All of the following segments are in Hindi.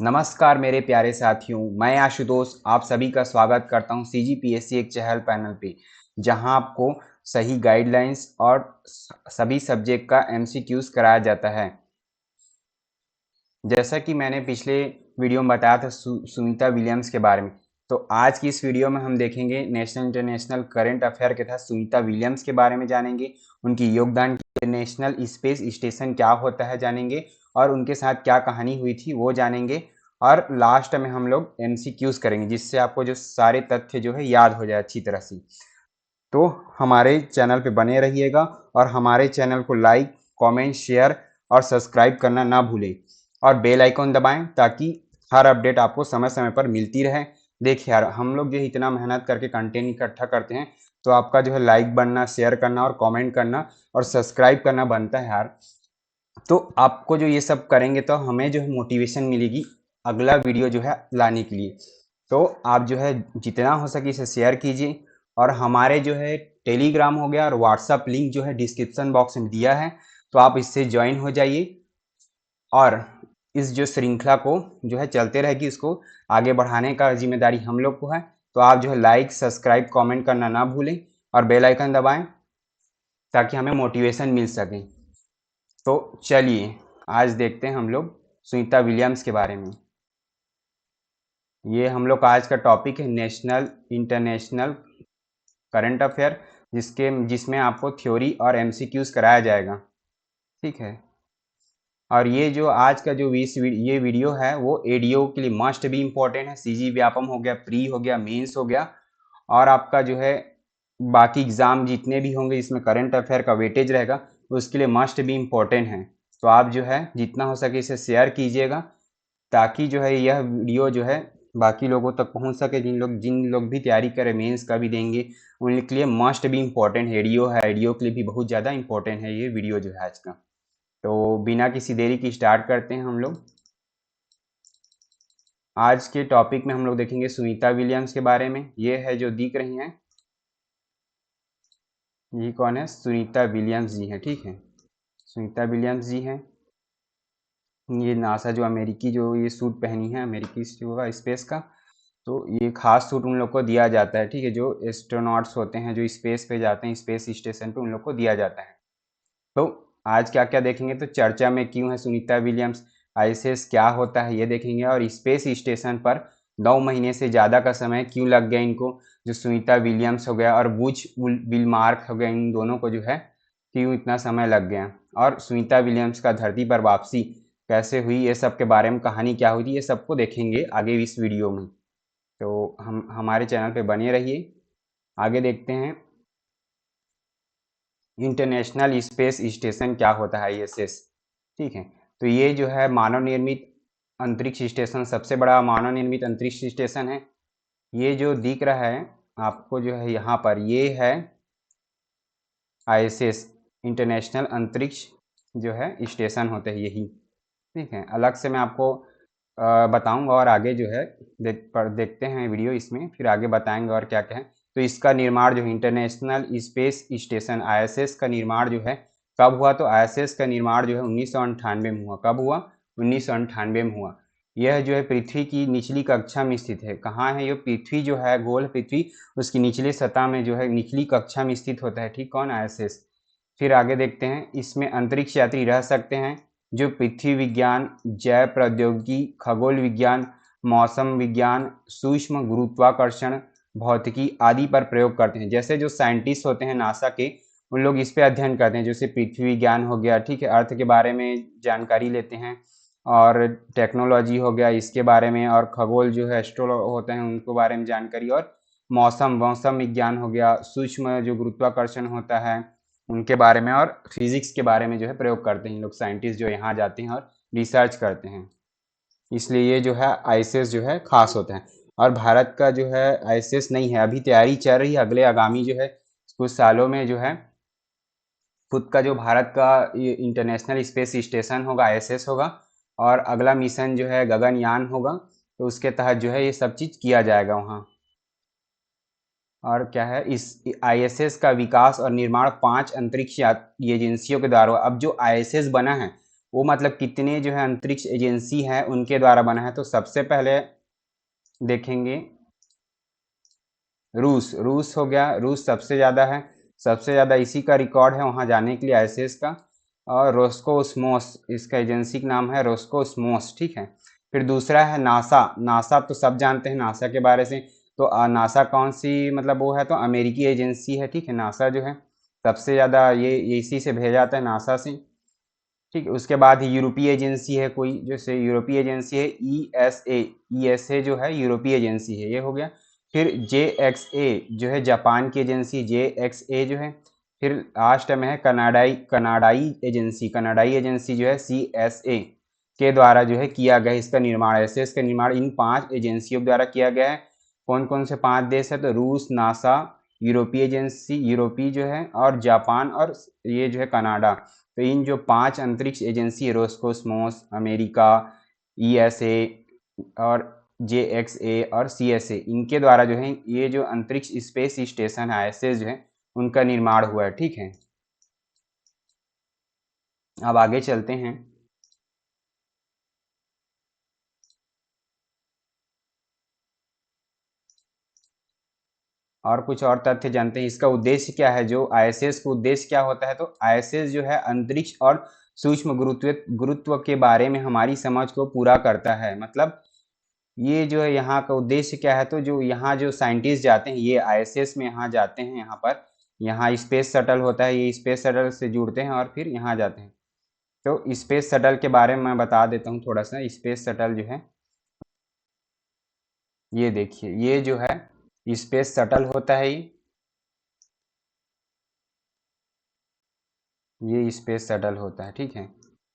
नमस्कार मेरे प्यारे साथियों, मैं आशुतोष आप सभी का स्वागत करता हूं सीजीपीएससी एक चहल पैनल पे, जहां आपको सही गाइडलाइंस और सभी सब्जेक्ट का एमसीक्यूज कराया जाता है। जैसा कि मैंने पिछले वीडियो में बताया था सुनीता विलियम्स के बारे में, तो आज की इस वीडियो में हम देखेंगे नेशनल इंटरनेशनल करंट अफेयर के तहत सुनीता विलियम्स के बारे में जानेंगे, उनकी योगदान नेशनल स्पेस स्टेशन क्या होता है जानेंगे, और उनके साथ क्या कहानी हुई थी वो जानेंगे। और लास्ट में हम लोग एमसीक्यूज करेंगे, जिससे आपको जो सारे तथ्य जो है याद हो जाए अच्छी तरह से। तो हमारे चैनल पे बने रहिएगा और हमारे चैनल को लाइक, कमेंट, शेयर और सब्सक्राइब करना ना भूलें, और बेल आइकन दबाएं ताकि हर अपडेट आपको समय समय पर मिलती रहे। देखिए यार, हम लोग जो इतना मेहनत करके कंटेंट इकट्ठा करते हैं, तो आपका जो है लाइक बनना, शेयर करना और कमेंट करना और सब्सक्राइब करना बनता है यार। तो आपको जो ये सब करेंगे तो हमें जो है मोटिवेशन मिलेगी अगला वीडियो जो है लाने के लिए। तो आप जो है जितना हो सके इसे शेयर कीजिए, और हमारे जो है टेलीग्राम हो गया और व्हाट्सअप लिंक जो है डिस्क्रिप्शन बॉक्स में दिया है, तो आप इससे ज्वाइन हो जाइए। और इस जो श्रृंखला को जो है चलते रहेगी, इसको आगे बढ़ाने का जिम्मेदारी हम लोग को है। तो आप जो है लाइक, सब्सक्राइब, कमेंट करना ना भूलें और बेल आइकन दबाएं ताकि हमें मोटिवेशन मिल सके। तो चलिए आज देखते हैं हम लोग सुनीता विलियम्स के बारे में। ये हम लोग का आज का टॉपिक है नेशनल इंटरनेशनल करंट अफेयर, जिसमें आपको थ्योरी और एमसीक्यूज कराया जाएगा। ठीक है। और ये जो आज का जो ये वीडियो है वो एडीओ के लिए मस्ट भी इम्पोर्टेंट है। सीजी व्यापम हो गया, प्री हो गया, मेंस हो गया, और आपका जो है बाकी एग्जाम जितने भी होंगे इसमें करंट अफेयर का वेटेज रहेगा, उसके लिए मस्ट भी इम्पोर्टेंट है। तो आप जो है जितना हो सके इसे शेयर कीजिएगा ताकि जो है यह वीडियो जो है बाकी लोगों तक पहुंच सके। जिन लोग भी तैयारी करें, मेंस का भी देंगे, उनके लिए मस्ट भी इम्पोर्टेंट एडीओ है। एडीओ के लिए भी बहुत ज़्यादा इम्पोर्टेंट है ये वीडियो जो है आज का। तो बिना किसी देरी की स्टार्ट करते हैं हम लोग। आज के टॉपिक में हम लोग देखेंगे सुनीता विलियम्स के बारे में। ये है जो दिख रही हैं, ये कौन है? सुनीता विलियम्स जी हैं। ठीक है, सुनीता विलियम्स जी हैं। ये नासा जो अमेरिकी जो ये सूट पहनी है, अमेरिकी जो होगा स्पेस का, तो ये खास सूट उन लोग को दिया जाता है। ठीक है, जो एस्ट्रोनॉट्स होते हैं जो स्पेस पे जाते हैं, स्पेस स्टेशन पे, उन लोग को दिया जाता है। तो आज क्या क्या देखेंगे, तो चर्चा में क्यों है सुनीता विलियम्स, आईएसएस क्या होता है ये देखेंगे, और स्पेस स्टेशन पर 9 महीने से ज़्यादा का समय क्यों लग गया इनको, जो सुनीता विलियम्स हो गया और बुच विलमार्क हो गया, इन दोनों को जो है क्यों इतना समय लग गया, और सुनीता विलियम्स का धरती पर वापसी कैसे हुई, ये सब के बारे में कहानी क्या हुई थी, ये सबको देखेंगे आगे इस वीडियो में। तो हम हमारे चैनल पे बने रहिए। आगे देखते हैं इंटरनेशनल स्पेस स्टेशन क्या होता है, आईएसएस। ठीक है, तो ये जो है मानव निर्मित अंतरिक्ष स्टेशन, सबसे बड़ा मानव निर्मित अंतरिक्ष स्टेशन है। ये जो दिख रहा है आपको जो है यहाँ पर, ये है आईएसएस, इंटरनेशनल अंतरिक्ष जो है स्टेशन होते हैं यही। ठीक है, अलग से मैं आपको बताऊंगा, और आगे जो है देखते हैं वीडियो इसमें, फिर आगे बताएंगे और क्या क्या है। तो इसका निर्माण जो है इंटरनेशनल स्पेस स्टेशन आईएसएस का निर्माण जो है कब हुआ, तो आईएसएस का निर्माण जो है 1998 में हुआ। कब हुआ? 1998 में हुआ। यह जो है पृथ्वी की निचली कक्षा में स्थित है। कहाँ है ये? पृथ्वी जो है, गोल पृथ्वी, उसकी निचली सतह में जो है निचली कक्षा में स्थित होता है। ठीक, कौन? आईएसएस। फिर आगे देखते हैं, इसमें अंतरिक्ष यात्री रह सकते हैं जो पृथ्वी विज्ञान, जैव प्रौद्योगिकी, खगोल विज्ञान, मौसम विज्ञान, सूक्ष्म गुरुत्वाकर्षण, भौतिकी आदि पर प्रयोग करते हैं। जैसे जो साइंटिस्ट होते हैं नासा के, उन लोग इस पे अध्ययन करते हैं, जैसे पृथ्वी विज्ञान हो गया, ठीक है, अर्थ के बारे में जानकारी लेते हैं, और टेक्नोलॉजी हो गया इसके बारे में, और खगोल जो है एस्ट्रो होते हैं उनको बारे में जानकारी, और मौसम मौसम विज्ञान हो गया, सूक्ष्म जो गुरुत्वाकर्षण होता है उनके बारे में, और फिजिक्स के बारे में जो है प्रयोग करते हैं लोग, साइंटिस्ट जो यहाँ जाते हैं और रिसर्च करते हैं। इसलिए ये जो है आईएसएस जो है खास होता है। और भारत का जो है आईएसएस नहीं है, अभी तैयारी चल रही है, अगले आगामी जो है कुछ सालों में जो है खुद का जो भारत का इंटरनेशनल स्पेस स्टेशन होगा, आईएसएस होगा, और अगला मिशन जो है गगनयान होगा। तो उसके तहत जो है ये सब चीज़ किया जाएगा वहाँ। और क्या है, इस आईएसएस का विकास और निर्माण 5 अंतरिक्ष एजेंसियों के द्वारा। अब जो आईएसएस बना है वो मतलब कितने जो है अंतरिक्ष एजेंसी है उनके द्वारा बना है। तो सबसे पहले देखेंगे रूस हो गया, रूस सबसे ज़्यादा है, सबसे ज़्यादा इसी का रिकॉर्ड है वहाँ जाने के लिए आईएसएस का। और रोस्कोस्मोस इसका एजेंसी का नाम है, रोस्कोस्मोस, ठीक है। फिर दूसरा है नासा। नासा तो सब जानते हैं नासा के बारे से। तो नासा कौन सी मतलब वो है, तो अमेरिकी एजेंसी है, ठीक है। नासा जो है सबसे ज़्यादा ये इसी से भेजा जाता है, नासा से, ठीक है। उसके बाद यूरोपीय एजेंसी है कोई, जैसे यूरोपीय एजेंसी है ईएसए जो है यूरोपीय एजेंसी है, ये हो गया। फिर जेएक्सए जो है जापान की एजेंसी, जेएक्सए जो है। फिर लास्ट में है कनाडाई एजेंसी जो है सीएसए के द्वारा जो है किया गया इसका निर्माण। ऐसे इसका निर्माण इन 5 एजेंसियों द्वारा किया गया है। कौन कौन से 5 देश है, तो रूस, नासा, यूरोपीय एजेंसी, यूरोपी जो है, और जापान, और ये जो है कनाडा। तो इन जो 5 अंतरिक्ष एजेंसी है, रोस्कोस्मोस, अमेरिका, ईएसए और जेएक्सए और सीएसए, इनके द्वारा जो है ये जो अंतरिक्ष स्पेस स्टेशन है आईएसएस जो है उनका निर्माण हुआ है, ठीक है। अब आगे चलते हैं। और कुछ और तथ्य जानते हैं। इसका उद्देश्य क्या है, जो आईएसएस का उद्देश्य क्या होता है, तो आईएसएस जो है अंतरिक्ष और सूक्ष्म गुरुत्व के बारे में हमारी समझ को पूरा करता है। मतलब ये जो है यहाँ का उद्देश्य क्या है, तो जो यहाँ जो साइंटिस्ट जाते हैं ये आईएसएस में यहाँ जाते हैं, यहाँ पर यहाँ स्पेस शटल होता है, ये स्पेस शटल से जुड़ते हैं और फिर यहाँ जाते हैं। तो स्पेस शटल के बारे में मैं बता देता हूँ थोड़ा सा। स्पेस शटल जो है, ये देखिए, ये जो है स्पेस शटल होता है, ये स्पेस शटल होता है, ठीक है।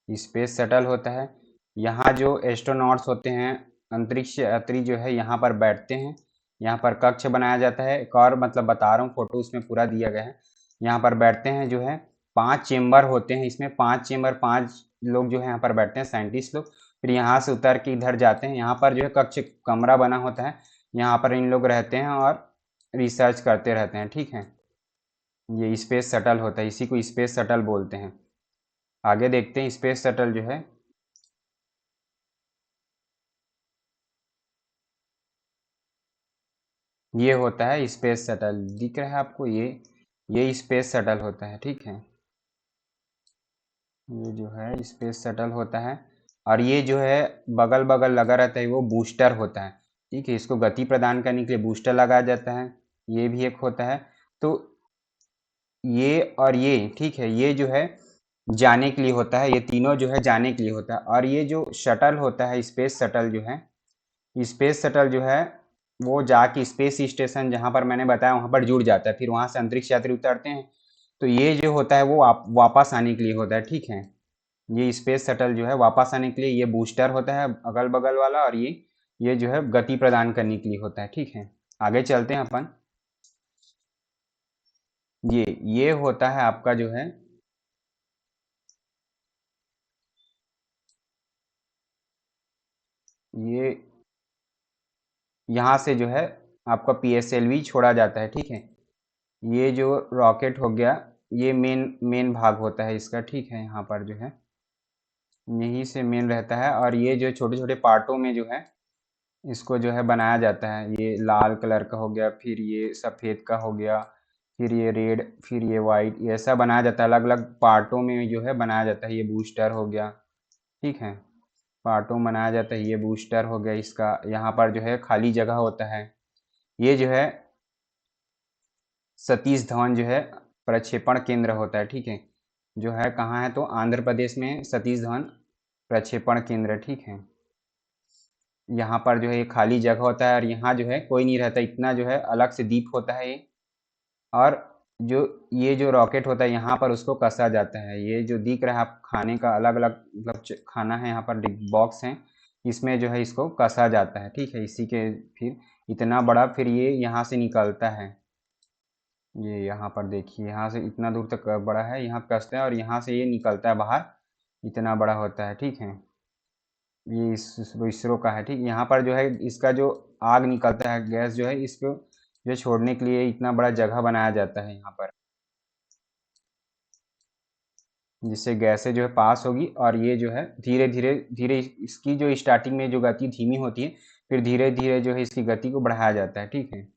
स्पेस शटल होता है। यहाँ जो एस्ट्रोनॉट्स होते हैं, अंतरिक्ष यात्री जो है यहाँ पर बैठते हैं। यहाँ पर कक्ष बनाया जाता है। एक और मतलब बता रहा हूँ, फोटो उसमें पूरा दिया गया है। यहाँ पर बैठते हैं जो है, 5 चेम्बर होते हैं इसमें, 5 चेम्बर, 5 लोग जो है यहाँ पर बैठते हैं, साइंटिस्ट लोग। फिर यहाँ से उतर के इधर जाते हैं। यहाँ पर जो है कक्ष कमरा बना होता है, यहाँ पर इन लोग रहते हैं और रिसर्च करते रहते हैं, ठीक है। ये स्पेस शटल होता है, इसी को स्पेस शटल बोलते हैं। आगे देखते हैं स्पेस शटल जो है, ये होता है स्पेस शटल, दिख रहा है आपको, ये स्पेस शटल होता है, ठीक है। ये जो है स्पेस शटल होता है। और ये जो है बगल बगल लगा रहता है वो बूस्टर होता है, ठीक है। इसको गति प्रदान करने के लिए बूस्टर लगाया जाता है, ये भी एक होता है। तो ये और ये, ठीक है, ये जो है जाने के लिए होता है, ये तीनों जो है जाने के लिए होता है। और ये जो शटल होता है, स्पेस शटल जो है, स्पेस शटल जो है वो जाके स्पेस स्टेशन जहाँ पर मैंने बताया वहाँ पर जुड़ जाता है। फिर वहाँ से अंतरिक्ष यात्री उतरते हैं। तो ये जो होता है वो वापस आने के लिए होता है, ठीक है। ये स्पेस शटल जो है वापस आने के लिए, ये बूस्टर होता है अगल बगल वाला, और ये जो है गति प्रदान करने के लिए होता है, ठीक है। आगे चलते हैं अपन। ये होता है आपका जो है, ये यहाँ से जो है आपका पीएसएलवी छोड़ा जाता है, ठीक है। ये जो रॉकेट हो गया, ये मेन भाग होता है इसका, ठीक है। यहाँ पर जो है यहीं से मेन रहता है। और ये जो छोटे छोटे पार्टों में जो है इसको जो है बनाया जाता है। ये लाल कलर का हो गया, फिर ये सफ़ेद का हो गया, फिर ये रेड, फिर ये वाइट, ये ऐसा बनाया जाता है। अलग अलग पार्टों में जो है बनाया जाता है। ये बूस्टर हो गया, ठीक है, पार्टों में बनाया जाता है। ये बूस्टर हो गया इसका। यहाँ पर जो है खाली जगह होता है। ये जो है सतीश धवन जो है प्रक्षेपण केंद्र होता है, ठीक है। जो है कहाँ है, तो आंध्र प्रदेश में सतीश धवन प्रक्षेपण केंद्र, ठीक है। यहाँ पर जो है ये खाली जगह होता है और यहाँ जो है कोई नहीं रहता, इतना जो है अलग से दीप होता है ये। और जो ये जो रॉकेट होता है यहाँ पर उसको कसा जाता है। ये जो दिख रहा है आप खाने का अलग अलग मतलब खाना है, यहाँ पर बॉक्स है, इसमें जो है इसको कसा जाता है, ठीक है। इसी के फिर इतना बड़ा फिर ये यहाँ से निकलता है। ये यहाँ पर देखिए, यहाँ से इतना दूर तक बड़ा है, यहाँ कसते हैं और यहाँ से ये निकलता है बाहर, इतना बड़ा होता है, ठीक है। ये इसरो का है, ठीक। यहाँ पर जो है इसका जो आग निकलता है, गैस जो है, इसको जो छोड़ने के लिए इतना बड़ा जगह बनाया जाता है यहाँ पर। जिससे गैसें जो है पास होगी और ये जो है धीरे धीरे धीरे इसकी जो स्टार्टिंग में जो गति धीमी होती है, फिर धीरे धीरे जो है इसकी गति को बढ़ाया जाता है। ठीक है,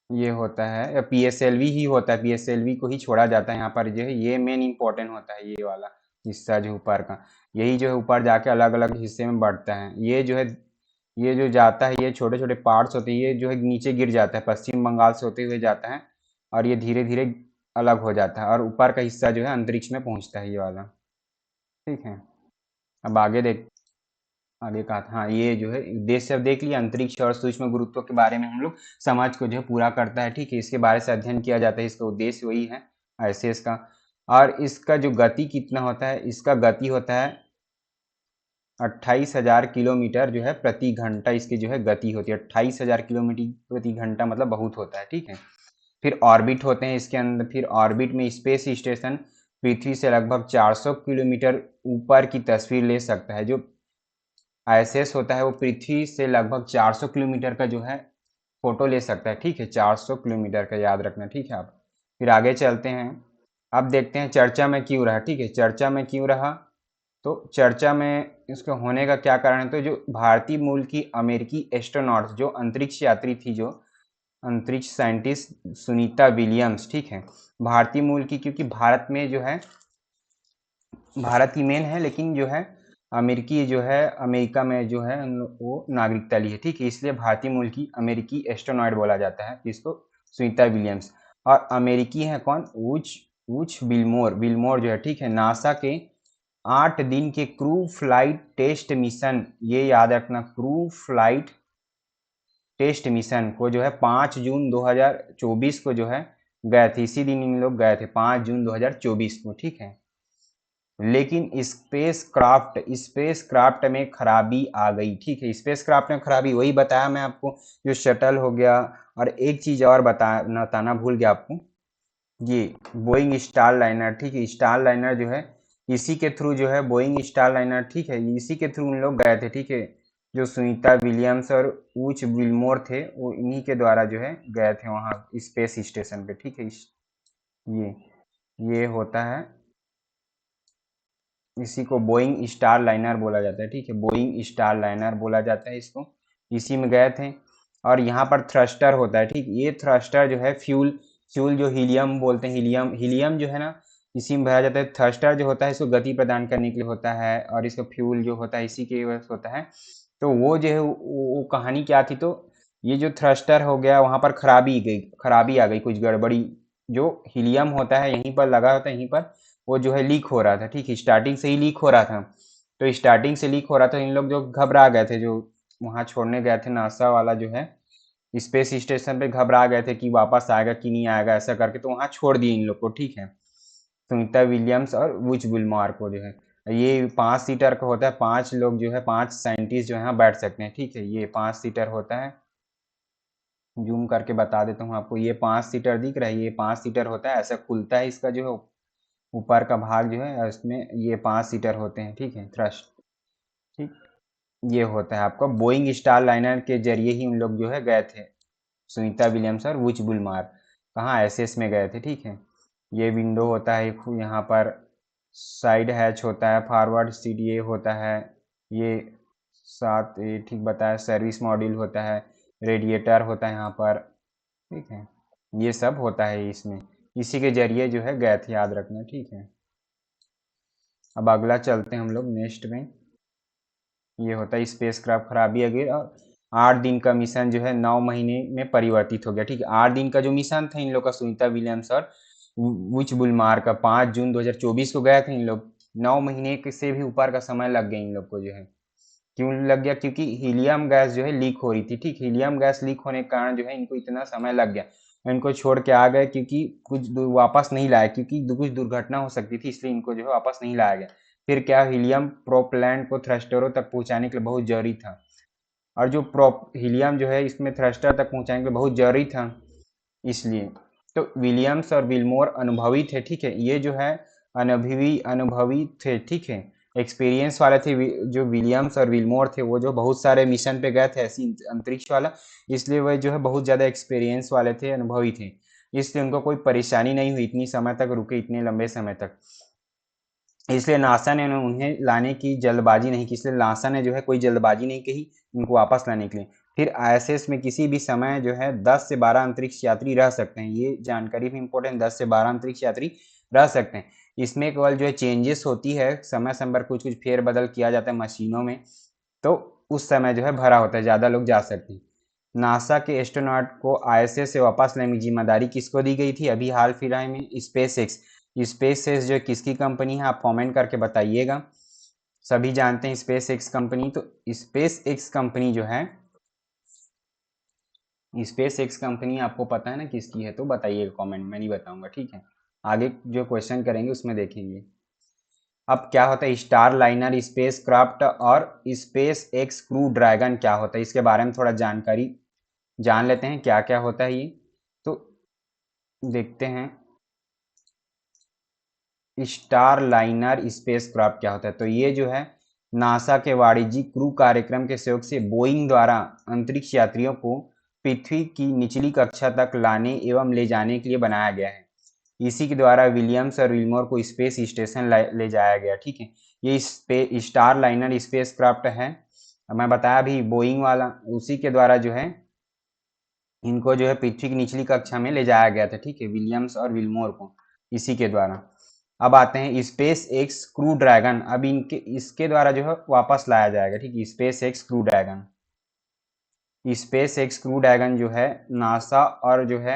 ये होता है पीएसएलवी ही होता है, पीएसएलवी को ही छोड़ा जाता है यहाँ पर जो है, ये मेन इंपॉर्टेंट होता है ये वाला हिस्सा जो ऊपर का, यही जो है ऊपर जाके अलग अलग हिस्से में बढ़ता है। ये जो है ये जो जाता है, ये छोटे छोटे पार्ट्स होते हैं, ये जो है नीचे गिर जाता है, पश्चिम बंगाल से होते हुए जाता है और ये धीरे धीरे अलग हो जाता है और ऊपर का हिस्सा जो है अंतरिक्ष में पहुंचता है ये वाला। ठीक है, अब आगे कहा था, हाँ ये जो है उद्देश्य सब देख लिया, अंतरिक्ष और सूक्ष्म गुरुत्व के बारे में हम लोग समाज को जो है पूरा करता है। ठीक है, इसके बारे से अध्ययन किया जाता है, इसका उद्देश्य वही है ऐसे इसका। और इसका जो गति कितना होता है, इसका गति होता है 28,000 किलोमीटर जो है प्रति घंटा, इसकी जो है गति होती है 28,000 किलोमीटर प्रति घंटा, मतलब बहुत होता है। ठीक है, फिर ऑर्बिट होते हैं इसके अंदर, फिर ऑर्बिट में स्पेस स्टेशन पृथ्वी से लगभग 400 किलोमीटर ऊपर की तस्वीर ले सकता है। जो आईएसएस होता है वो पृथ्वी से लगभग 400 किलोमीटर का जो है फोटो ले सकता है। ठीक है, 400 किलोमीटर का याद रखना। ठीक है, आप फिर आगे चलते हैं, अब देखते हैं चर्चा में क्यों रहा। ठीक है, चर्चा में क्यों रहा, तो चर्चा में इसके होने का क्या कारण है, तो जो भारतीय मूल की अमेरिकी एस्ट्रोनॉट जो अंतरिक्ष यात्री थी, जो अंतरिक्ष साइंटिस्ट सुनीता विलियम्स, ठीक है, भारतीय मूल की, क्योंकि भारत में जो है भारत ही मेन है, लेकिन जो है अमेरिकी जो है अमेरिका में जो है वो नागरिकता ली है। ठीक है, इसलिए भारतीय मूल की अमेरिकी एस्ट्रोनॉट बोला जाता है जिसको सुनीता विलियम्स। और अमेरिकी है कौन, वुच वुच विल्मोर, विल्मोर जो है, ठीक है, नासा के 8 दिन के क्रू फ्लाइट टेस्ट मिशन, ये याद रखना, क्रू फ्लाइट टेस्ट मिशन को जो है 5 जून 2024 को जो है गए थे, इसी दिन इन लोग गए थे 5 जून 2024 को। ठीक है, लेकिन स्पेस क्राफ्ट में खराबी आ गई। ठीक है, स्पेस क्राफ्ट में खराबी वही बताया मैं आपको, जो शटल हो गया, और एक चीज और बताना भूल गया आपको, ये बोइंग स्टार लाइनर। ठीक है, स्टार लाइनर जो है इसी के थ्रू जो है बोइंग स्टार लाइनर, ठीक है, इसी के थ्रू उन लोग गए थे। ठीक है, जो सुनीता विलियम्स और ऊच विल्मोर थे, वो इन्हीं के द्वारा जो है गए थे वहाँ स्पेस स्टेशन पे। ठीक है, ये ये होता है, इसी को बोइंग स्टार लाइनर बोला जाता है। ठीक है, बोइंग स्टार लाइनर बोला जाता है इसको, इसी में गए थे। और यहाँ पर थ्रस्टर होता है। ठीक, ये थ्रस्टर जो है फ्यूल फ्यूल जो हीलियम बोलते हैं, हीलियम हीलियम जो है ना, इसी में भरा जाता है। थ्रस्टर जो होता है इसको गति प्रदान करने के लिए होता है, और इसका फ्यूल जो होता है इसी के वजह से होता है। तो वो जो है वो कहानी क्या थी, तो ये जो थ्रस्टर हो गया वहाँ पर खराबी आ गई, कुछ गड़बड़ी, जो हीलियम होता है यहीं पर लगा होता है, यहीं पर वो जो है लीक हो रहा था। ठीक है, स्टार्टिंग से ही लीक हो रहा था, तो स्टार्टिंग से लीक हो रहा था, इन लोग जो घबरा गए थे, जो वहाँ छोड़ने गए थे नासा वाला जो है स्पेस स्टेशन पे, घबरा गए थे कि वापस आएगा कि नहीं आएगा ऐसा करके, तो वहाँ छोड़ दिए इन लोग को। ठीक है, सुनीता विलियम्स और वुच विल्मोर को जो है, ये 5 सीटर का होता है, 5 लोग जो है 5 साइंटिस्ट जो है बैठ सकते हैं। ठीक है, ये 5 सीटर होता है, जूम करके बता देता हूँ आपको, ये 5 सीटर दिख रहा है, ये 5 सीटर होता है, ऐसा खुलता है इसका जो है ऊपर का भाग जो है, इसमें ये 5 सीटर होते हैं। ठीक है, थ्रस्ट, ठीक, ये होता है आपका बोइंग स्टार लाइनर के जरिए ही उन लोग जो है गए थे, सुनीता विलियम्स और वुच बुलमार, कहाँ एसएस में गए थे। ठीक है, ये विंडो होता है, यहाँ पर साइड हैच होता है, फॉरवर्ड सीट ये होता है, ये साथ ये ठीक बताया, सर्विस मॉड्यूल होता है, रेडिएटर होता है यहाँ पर। ठीक है, ये सब होता है इसमें, इसी के जरिए जो है गए थे, याद रखना। ठीक है, अब अगला चलते हैं हम लोग नेक्स्ट में, ये होता है स्पेस क्राफ्ट खराबी आ गई और 8 दिन का मिशन जो है 9 महीने में परिवर्तित हो गया। ठीक है, 8 दिन का जो मिशन था इन लोग का, सुनीता विलियम्स और वुच बुलमार का, 5 जून 2024 को गए थे इन लोग, 9 महीने से भी ऊपर का समय लग गया इन लोग को जो है। क्यों लग गया, क्योंकि हीलियम गैस जो है लीक हो रही थी। ठीक, हीलियम गैस लीक होने के कारण जो है इनको इतना समय लग गया, इनको छोड़ के आ गए, क्योंकि कुछ वापस नहीं लाया, क्योंकि कुछ दुर्घटना हो सकती थी, इसलिए इनको जो है वापस नहीं लाया गया। फिर क्या, हीलियम प्रोपलैंट को थ्रस्टरों तक पहुंचाने के लिए बहुत जरूरी था, और जो हीलियम जो है इसमें थ्रस्टर तक पहुंचाने के लिए बहुत जरूरी था, इसलिए। तो विलियम्स और विल्मोर अनुभवी थे। ठीक है, ये जो है अनुभवी थे। ठीक है, एक्सपीरियंस वाले थे, जो विलियम्स और विल्मोर थे वो जो बहुत सारे मिशन पे गए थे ऐसी अंतरिक्ष वाला, इसलिए वह जो है बहुत ज़्यादा एक्सपीरियंस वाले थे, अनुभवी थे। इसलिए उनको कोई परेशानी नहीं हुई, इतनी समय तक रुके, इतने लंबे समय तक। इसलिए नासा ने उन्हें लाने की जल्दबाजी नहीं की, इसलिए नासा ने जो है कोई जल्दबाजी नहीं की उनको वापस लाने के लिए। फिर आईएसएस में किसी भी समय जो है 10 से 12 अंतरिक्ष यात्री रह सकते हैं, ये जानकारी भी इंपॉर्टेंट, 10 से 12 अंतरिक्ष यात्री रह सकते हैं। इसमें केवल जो है चेंजेस होती है, समय समय पर कुछ कुछ फेरबदल किया जाता है मशीनों में, तो उस समय जो है भरा होता है, ज़्यादा लोग जा सकते हैं। नासा के एस्ट्रोनॉट को आईएसएस से वापस लाने की जिम्मेदारी किसको दी गई थी? अभी हाल फिलहाल में स्पेस एक्स। स्पेस एक्स जो किसकी कंपनी है, आप कमेंट करके बताइएगा। सभी जानते हैं स्पेस एक्स कंपनी, तो स्पेस एक्स कंपनी जो है, स्पेस एक्स कंपनी आपको पता है ना किसकी है, तो बताइएगा कमेंट, मैं नहीं बताऊंगा, ठीक है। आगे जो क्वेश्चन करेंगे उसमें देखेंगे। अब क्या होता है स्टार लाइनर स्पेस क्राफ्ट और स्पेस एक्स क्रू ड्रैगन क्या होता है, इसके बारे में थोड़ा जानकारी जान लेते हैं क्या क्या होता है ये। तो देखते हैं स्टार लाइनर स्पेस क्राफ्ट क्या होता है। तो ये जो है नासा के वाणिज्यिक क्रू कार्यक्रम के सहयोग से बोइंग द्वारा अंतरिक्ष यात्रियों को पृथ्वी की निचली कक्षा तक लाने एवं ले जाने के लिए बनाया गया है। इसी के द्वारा विलियम्स और विल्मोर को स्पेस स्टेशन ले जाया गया, ठीक है। ये स्टार लाइनर स्पेस क्राफ्ट है, मैं बताया अभी बोइंग वाला, उसी के द्वारा जो है इनको जो है पृथ्वी की निचली कक्षा में ले जाया गया था, ठीक है, विलियम्स और विल्मोर को, इसी के द्वारा। अब आते हैं स्पेस एक्स क्रू ड्रैगन, अब इनके इसके द्वारा जो है वापस लाया जाएगा, ठीक है, space x crew dragon. Space x crew dragon जो है नासा और जो है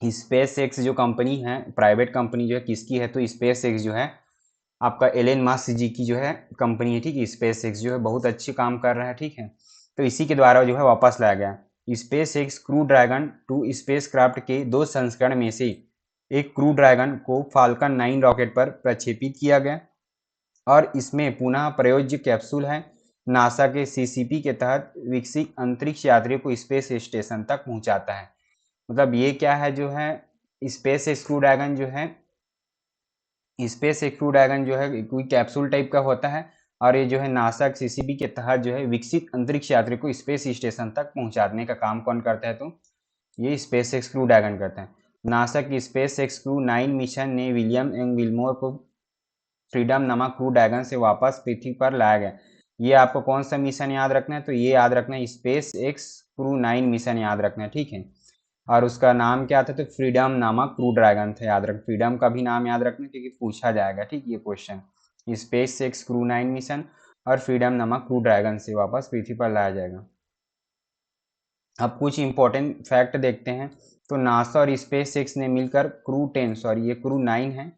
स्पेस एक्स जो कंपनी है, प्राइवेट कंपनी जो है किसकी है, तो स्पेस एक्स जो है आपका एलन मस्क जी की जो है कंपनी है, ठीक है। स्पेस एक्स जो है बहुत अच्छी काम कर रहा है, ठीक है, तो इसी के द्वारा जो है वापस लाया गया। Space x crew dragon 2 space craft के 2 संस्करण में से एक क्रू ड्रैगन को फाल्कन 9 रॉकेट पर प्रक्षेपित किया गया और इसमें पुनः प्रयोज्य कैप्सूल है नासा के सीसीपी के तहत विकसित अंतरिक्ष यात्रियों को स्पेस स्टेशन तक पहुंचाता है। मतलब ये क्या है जो है स्पेस स्क्रू ड्रैगन जो है, स्पेस स्क्रू ड्रैगन जो है कोई कैप्सूल टाइप का होता है और ये जो है नासा सीसीबी के तहत जो है विकसित अंतरिक्ष यात्री को स्पेस स्टेशन तक पहुंचाने का काम कौन करता है, तो ये स्पेस एक्स क्रू ड्रैगन करता है। नासा की स्पेस एक्स क्रू 9 मिशन ने विलियम एंड विल्मोर को फ्रीडम नामक क्रू ड्रैगन से वापस पृथ्वी पर लाया गया। ये आपको कौन सा मिशन याद रखना है, तो ये याद रखना है स्पेस एक्स क्रू 9 मिशन याद रखना है, ठीक है। और उसका नाम क्या था, तो फ्रीडम नामक क्रू ड्रैगन था, याद रख, फ्रीडम का भी नाम याद रखना क्योंकि पूछा जाएगा, ठीक, ये question. Space x crew 9 mission और फ्रीडम नामक क्रू ड्रैगन से वापस पृथ्वी पर लाया जाएगा। अब कुछ इंपॉर्टेंट फैक्ट देखते हैं। तो नासा और स्पेस एक्स ने मिलकर क्रू 10, सॉरी ये क्रू 9 है,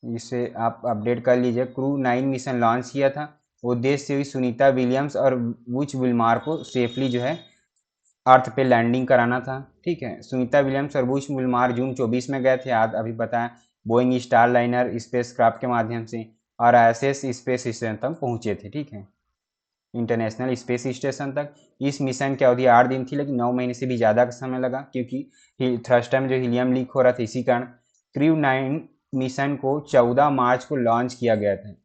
इसे आप अपडेट कर लीजिए, क्रू 9 मिशन लॉन्च किया था। उद्देश्य हुई सुनीता विलियम्स और बुच विल्मार को सेफली जो है अर्थ पे लैंडिंग कराना था, ठीक है। सुनीता विलियम्स और बुश विल्मार जून 24 में गए थे, आज अभी बताया, Boeing star liner space craft के माध्यम से, और आईएसएस स्पेस स्टेशन तक पहुंचे थे, ठीक है, इंटरनेशनल स्पेस स्टेशन तक। इस मिशन की अवधि 8 दिन थी, लेकिन 9 महीने से भी ज़्यादा का समय लगा क्योंकि थ्रस्टर में जो हीलियम लीक हो रहा था, इसी कारण। क्रू 9 मिशन को 14 मार्च को लॉन्च किया गया था।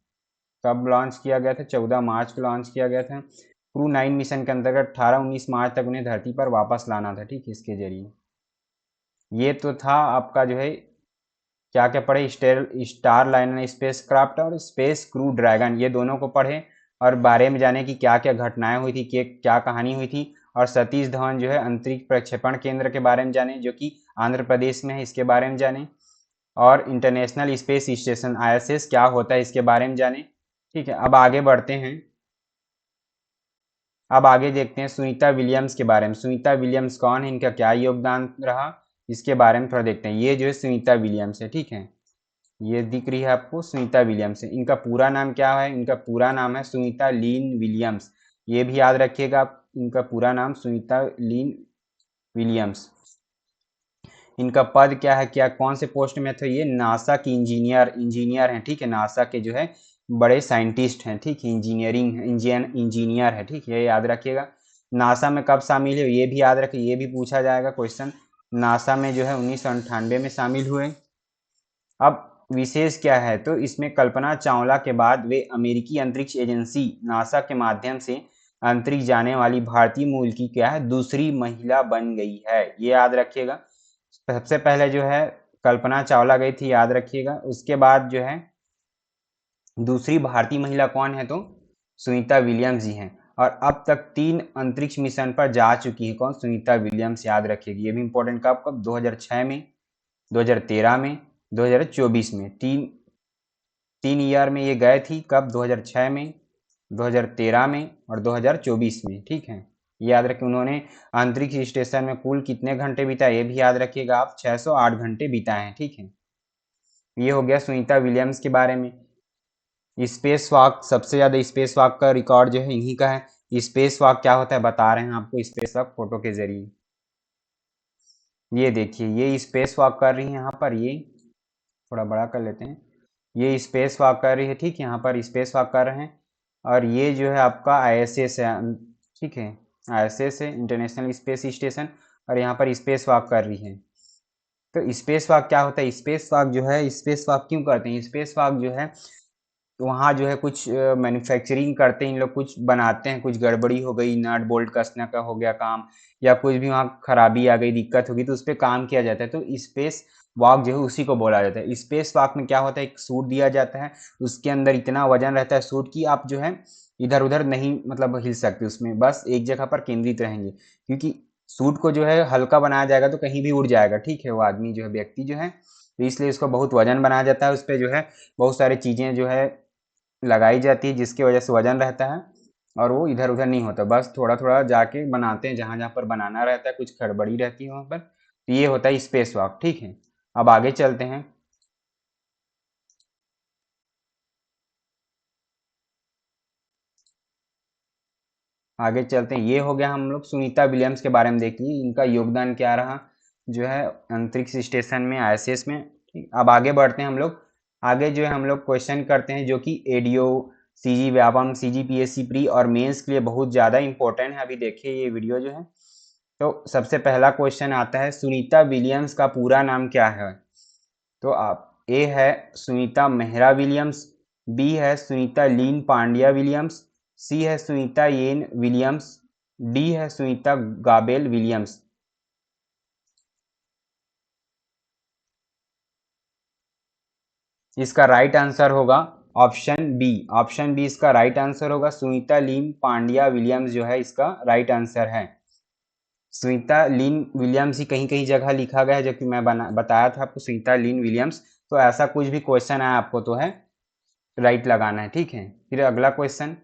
कब लॉन्च किया गया था, 14 मार्च को लॉन्च किया गया था। क्रू 9 मिशन के अंतर्गत 18-19 मार्च तक उन्हें धरती पर वापस लाना था, ठीक है, इसके जरिए। ये तो था आपका जो है क्या क्या पढ़े, स्टार लाइनर स्पेस क्राफ्ट और स्पेस क्रू ड्रैगन, ये दोनों को पढ़े और बारे में जाने कि क्या क्या घटनाएं हुई थी, क्या कहानी हुई थी। और सतीश धवन जो है अंतरिक्ष प्रक्षेपण केंद्र के बारे में जाने, जो कि आंध्र प्रदेश में है, इसके बारे में जाने। और इंटरनेशनल स्पेस स्टेशन आईएसएस क्या होता है, इसके बारे में जाने, ठीक है। अब आगे बढ़ते हैं, अब आगे देखते हैं सुनीता विलियम्स के बारे में। सुनीता विलियम्स कौन है, इनका क्या योगदान रहा, इसके बारे में थोड़ा देखते हैं। ये जो है सुनीता विलियम्स है, ठीक है, ये दिख रही है आपको, सुनीता विलियम्स है। इनका पूरा नाम क्या है, इनका पूरा नाम है सुनीता लीन विलियम्स, ये भी याद रखिएगा आप, इनका पूरा नाम सुनीता लीन विलियम्स। इनका पद क्या है, क्या कौन से पोस्ट में थे, ये नासा की इंजीनियर हैं, ठीक है, नासा के जो है बड़े साइंटिस्ट हैं, ठीक है, इंजीनियर है, ठीक है, ये याद रखिएगा। नासा में कब शामिल है, ये भी याद रखिए, ये भी पूछा जाएगा क्वेश्चन। नासा में जो है 1998 में शामिल हुए। अब विशेष क्या है, तो इसमें कल्पना चावला के बाद वे अमेरिकी अंतरिक्ष एजेंसी नासा के माध्यम से अंतरिक्ष जाने वाली भारतीय मूल की क्या है दूसरी महिला बन गई है, ये याद रखिएगा। सबसे पहले जो है कल्पना चावला गई थी, याद रखिएगा। उसके बाद जो है दूसरी भारतीय महिला कौन है, तो सुनीता विलियम्स जी हैं। और अब तक 3 अंतरिक्ष मिशन पर जा चुकी है, कौन, सुनीता विलियम्स, याद रखिएगा। ये भी इंपॉर्टेंट, कब कब, 2006 में, 2013 में, 2024 में, तीन ईयर में ये गए थी, कब, 2006 में, 2013 में और 2024 में, ठीक है। याद रखें, उन्होंने अंतरिक्ष स्टेशन में कुल कितने घंटे बिताए, ये भी याद रखिएगा आप, 608 घंटे बिताए हैं, ठीक है। ये हो गया सुनीता विलियम्स के बारे में। स्पेस वॉक, सबसे ज़्यादा स्पेस वॉक का रिकॉर्ड जो है इन्हीं का है। स्पेस वॉक क्या होता है बता रहे हैं आपको, स्पेस वॉक फोटो के जरिए। ये देखिए, ये स्पेस वॉक कर रही है यहाँ पर, ये थोड़ा बड़ा कर लेते हैं। ये स्पेस वॉक कर रही है, ठीक है, यहाँ पर स्पेस वॉक कर रहे हैं। और ये जो है आपका ISS है, ठीक है, ISS है, इंटरनेशनल स्पेस स्टेशन। और यहाँ पर स्पेस वॉक कर रही है। तो स्पेस वॉक क्या होता है, स्पेस वॉक जो है, स्पेस वॉक क्यों करते हैं, स्पेस वॉक जो है वहाँ जो है कुछ मैन्युफैक्चरिंग करते हैं इन लोग, कुछ बनाते हैं, कुछ गड़बड़ी हो गई, नट बोल्ट कसने का हो गया काम, या कुछ भी वहाँ खराबी आ गई, दिक्कत होगी, तो उस पर काम किया जाता है। तो स्पेस वॉक जो है उसी को बोला जाता है। स्पेस वॉक में क्या होता है, एक सूट दिया जाता है, उसके अंदर इतना वजन रहता है सूट की, आप जो है इधर उधर नहीं मतलब हिल सकते, उसमें बस एक जगह पर केंद्रित रहेंगे, क्योंकि सूट को जो है हल्का बनाया जाएगा तो कहीं भी उड़ जाएगा, ठीक है, वो आदमी जो है, व्यक्ति जो है, तो इसलिए इसको बहुत वजन बनाया जाता है, उस पर जो है बहुत सारी चीज़ें जो है लगाई जाती है, जिसकी वजह से वजन रहता है और वो इधर उधर नहीं होता, बस थोड़ा थोड़ा जाके बनाते हैं जहाँ जहाँ पर बनाना रहता है, कुछ खड़बड़ी रहती है वहाँ पर। तो ये होता है स्पेस वॉक, ठीक है। अब आगे चलते हैं। आगे चलते हैं, ये हो गया हम लोग सुनीता विलियम्स के बारे में देख लिए, इनका योगदान क्या रहा जो है अंतरिक्ष स्टेशन में, ISS में, ठीक। अब आगे बढ़ते हैं हम लोग। आगे जो है हम लोग क्वेश्चन करते हैं जो कि ADO, CG Vyapam, CGPSC pre और मेंस के लिए बहुत ज़्यादा इंपॉर्टेंट है। अभी देखिए ये वीडियो जो है। तो सबसे पहला क्वेश्चन आता है, सुनीता विलियम्स का पूरा नाम क्या है। तो आप, ए है सुनीता मेहरा विलियम्स, बी है सुनीता लीन पांड्या विलियम्स, सी है सुनीता येन विलियम्स, डी है सुनीता गाबेल विलियम्स। इसका राइट आंसर होगा ऑप्शन बी। ऑप्शन बी इसका राइट आंसर होगा, सुनीता लीन पांड्या विलियम्स जो है इसका राइट आंसर है। सुनीता लिन विलियम्स ही कहीं कहीं जगह लिखा गया है, जबकि मैं बताया था आपको सुनीता लिन विलियम्स। तो ऐसा कुछ भी क्वेश्चन है आपको तो है राइट लगाना है, ठीक है। फिर अगला question,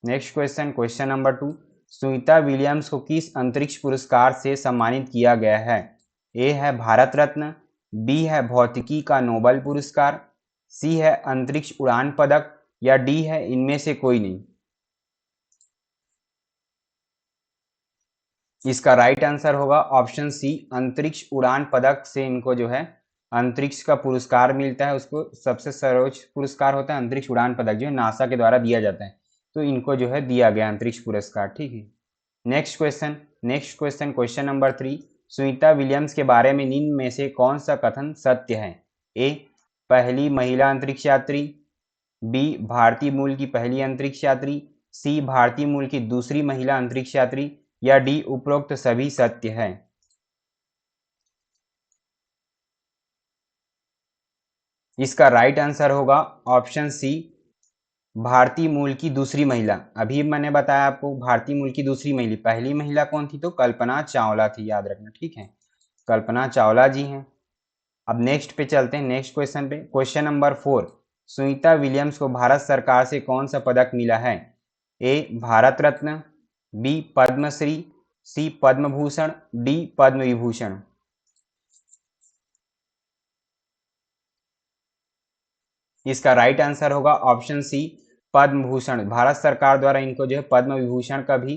next question, question number 2, Sunita Williams को किस अंतरिक्ष पुरस्कार से सम्मानित किया गया है। ए है भारत रत्न, बी है भौतिकी का नोबेल पुरस्कार, सी है अंतरिक्ष उड़ान पदक, या डी है इनमें से कोई नहीं। इसका राइट आंसर होगा ऑप्शन सी, अंतरिक्ष उड़ान पदक से इनको जो है अंतरिक्ष का पुरस्कार मिलता है, उसको सबसे सर्वोच्च पुरस्कार होता है अंतरिक्ष उड़ान पदक, जो है नासा के द्वारा दिया जाता है। तो इनको जो है दिया गया अंतरिक्ष पुरस्कार, ठीक है। Next question, question number 3, Sunita Williams के बारे में निम्न में से कौन सा कथन सत्य है। ए, पहली महिला अंतरिक्ष यात्री, बी, भारतीय मूल की पहली अंतरिक्ष यात्री, सी, भारतीय मूल की दूसरी महिला अंतरिक्ष यात्री, या डी उपरोक्त सभी सत्य है। इसका राइट आंसर होगा ऑप्शन सी, भारतीय मूल की दूसरी महिला। अभी मैंने बताया आपको भारतीय मूल की दूसरी महिला, पहली महिला कौन थी, तो कल्पना चावला थी, याद रखना, ठीक है, कल्पना चावला जी हैं। अब नेक्स्ट पे चलते हैं, नेक्स्ट क्वेश्चन पे, क्वेश्चन नंबर 4, सुनीता विलियम्स को भारत सरकार से कौन सा पदक मिला है। ए, भारत रत्न, बी, पद्मश्री, सी, पद्म भूषण, डी, पद्म विभूषण। इसका राइट आंसर होगा ऑप्शन सी, पद्म भूषण। भारत सरकार द्वारा इनको जो है पद्म विभूषण का भी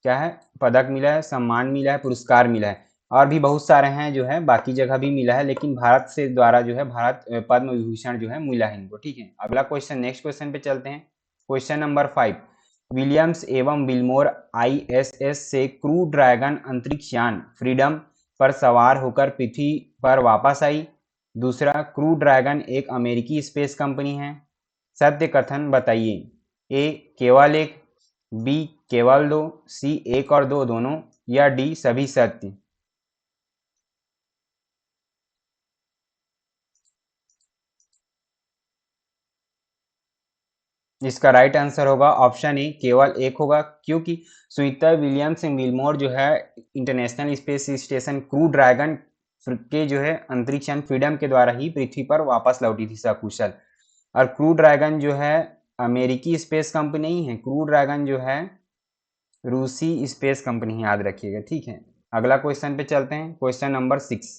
क्या है, पदक मिला है, सम्मान मिला है, पुरस्कार मिला है। और भी बहुत सारे हैं जो है, बाकी जगह भी मिला है, लेकिन भारत से द्वारा जो है भारत पद्म विभूषण जो है मिला है इनको, ठीक है। अगला क्वेश्चन, नेक्स्ट क्वेश्चन पे चलते हैं। क्वेश्चन नंबर 5, विलियम्स एवं विल्मोर ISS से क्रू ड्रैगन अंतरिक्ष यान फ्रीडम पर सवार होकर पृथ्वी पर वापस आई। दूसरा, क्रू ड्रैगन एक अमेरिकी स्पेस कंपनी है। सत्य कथन बताइए। ए, केवल एक, बी, केवल दो, सी, एक और दो दोनों, या डी सभी सत्य। इसका राइट आंसर होगा ऑप्शन ए, केवल एक होगा, क्योंकि सुनीता विलियम्स विल्मोर जो है international space station crew dragon के जो है अंतरिक्ष यान फ्रीडम के द्वारा ही पृथ्वी पर वापस लौटी थी सकुशल। और क्रू ड्रैगन जो है अमेरिकी स्पेस कंपनी नहीं है, क्रू ड्रैगन जो है रूसी स्पेस कंपनी, याद रखिएगा, ठीक है। अगला क्वेश्चन पे चलते हैं, क्वेश्चन नंबर 6।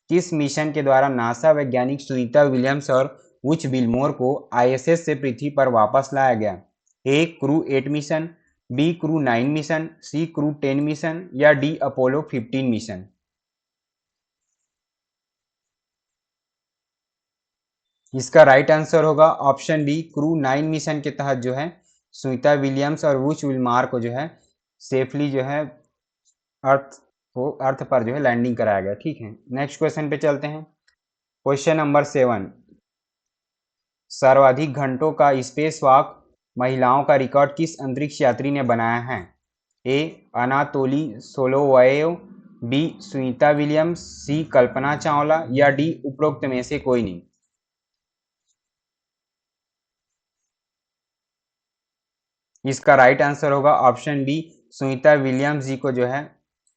किस मिशन के द्वारा नासा वैज्ञानिक सुनीता विलियम्स और वुच विल्मोर को आईएसएस से पृथ्वी पर वापस लाया गया? A crew 8 mission, B crew 9 mission, C crew 10 mission या डी अपोलो 15 मिशन? इसका राइट आंसर होगा ऑप्शन डी, क्रू 9 मिशन के तहत जो है सुनीता विलियम्स और वुच विल्मोर को जो है सेफली जो है अर्थ पर जो है लैंडिंग कराया गया, ठीक है। नेक्स्ट क्वेश्चन पे चलते हैं, क्वेश्चन नंबर 7। सर्वाधिक घंटों का स्पेस वॉक महिलाओं का रिकॉर्ड किस अंतरिक्ष यात्री ने बनाया है? ए अनातोली सोलोवाएव, बी सुनीता विलियम्स, सी कल्पना चावला या डी उपरोक्त में से कोई नहीं? इसका राइट आंसर होगा ऑप्शन बी, सुनीता विलियम्स जी को जो है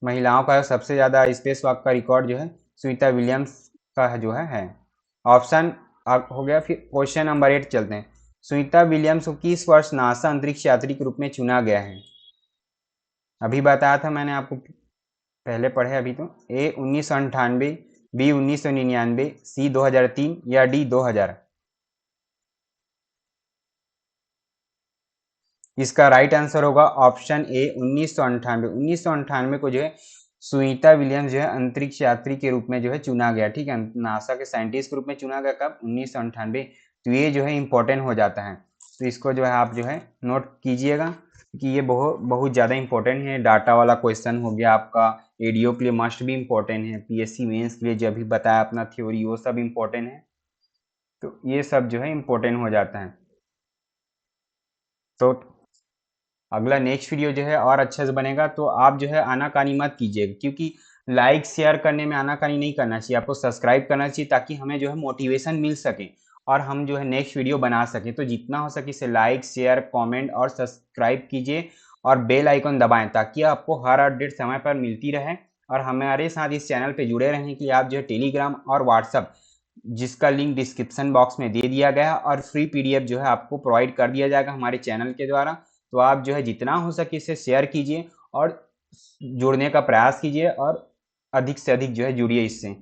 महिलाओं का सबसे ज़्यादा स्पेस वॉक का रिकॉर्ड जो है सुनीता विलियम्स का जो है। ऑप्शन हो गया। फिर क्वेश्चन नंबर 8 चलते हैं, सुनीता विलियम्स को किस वर्ष नासा अंतरिक्ष यात्री के रूप में चुना गया है? अभी बताया था मैंने आपको, पहले पढ़े अभी तो। ए 1998, बी 1999, सी 2003 या डी 2000? इसका राइट आंसर होगा ऑप्शन ए 1998। 1998 को जो है सुनीता विलियम्स जो है अंतरिक्ष यात्री के रूप में जो है चुना गया, ठीक है। नासा के साइंटिस्ट के रूप में चुना गया कब? 1998। तो ये जो है इंपॉर्टेंट हो जाता है, तो इसको जो है आप जो है नोट कीजिएगा कि ये बहुत ज़्यादा इंपॉर्टेंट है। डाटा वाला क्वेश्चन हो गया आपका, एडीओ के लिए मस्ट भी इंपॉर्टेंट है, पीएससी मेंस के लिए जो अभी बताया अपना थ्योरी वो सब इंपॉर्टेंट है, तो ये सब जो है इंपॉर्टेंट हो जाता है। तो अगला नेक्स्ट वीडियो जो है और अच्छे से बनेगा, तो आप जो है आनाकानी मत कीजिएगा, क्योंकि लाइक शेयर करने में आनाकानी नहीं करना चाहिए, आपको सब्सक्राइब करना चाहिए ताकि हमें जो है मोटिवेशन मिल सके और हम जो है नेक्स्ट वीडियो बना सकें। तो जितना हो सके इसे लाइक शेयर कमेंट और सब्सक्राइब कीजिए और बेल आइकन दबाएं ताकि आपको हर अपडेट समय पर मिलती रहे। और हमारे साथ इस चैनल पर जुड़े रहने के लिए आप जो है टेलीग्राम और व्हाट्सअप, जिसका लिंक डिस्क्रिप्शन बॉक्स में दे दिया गया है, और फ्री पीडीएफ जो है आपको प्रोवाइड कर दिया जाएगा हमारे चैनल के द्वारा। तो आप जो है जितना हो सके इसे शेयर कीजिए और जुड़ने का प्रयास कीजिए और अधिक से अधिक जो है जुड़िए इससे।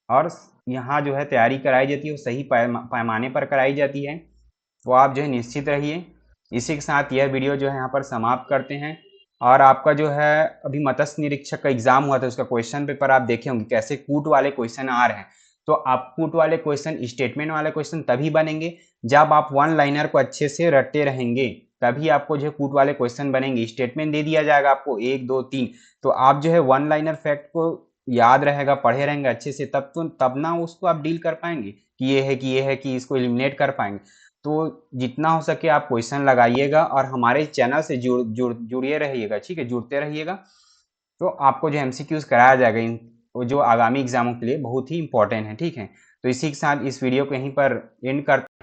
और यहाँ जो है तैयारी कराई जाती है वो सही पैमाने पर कराई जाती है, तो आप जो है निश्चित रहिए। इसी के साथ यह वीडियो जो है यहाँ पर समाप्त करते हैं। और आपका जो है अभी मत्स्य निरीक्षक का एग्जाम हुआ था, उसका क्वेश्चन पेपर आप देखे होंगे कैसे कूट वाले क्वेश्चन आ रहे हैं। तो आप कूट वाले क्वेश्चन, स्टेटमेंट वाले क्वेश्चन तभी बनेंगे जब आप वन लाइनर को अच्छे से रटते रहेंगे, तभी आपको जो है कूट वाले क्वेश्चन बनेंगे। स्टेटमेंट दे दिया जाएगा आपको 1 2 3, तो आप जो है वन लाइनर फैक्ट को याद रहेगा, पढ़े रहेंगे अच्छे से, तब ना उसको आप डील कर पाएंगे कि ये है कि ये है कि इसको एलिमिनेट कर पाएंगे। तो जितना हो सके आप क्वेश्चन लगाइएगा और हमारे चैनल से जुड़िए रहिएगा, ठीक है, जुड़ते रहिएगा। तो आपको जो एमसीक्यूज कराया जाएगा इन जो आगामी एग्जामों के लिए बहुत ही इंपॉर्टेंट है, ठीक है। तो इसी के साथ इस वीडियो को यहीं पर एंड करते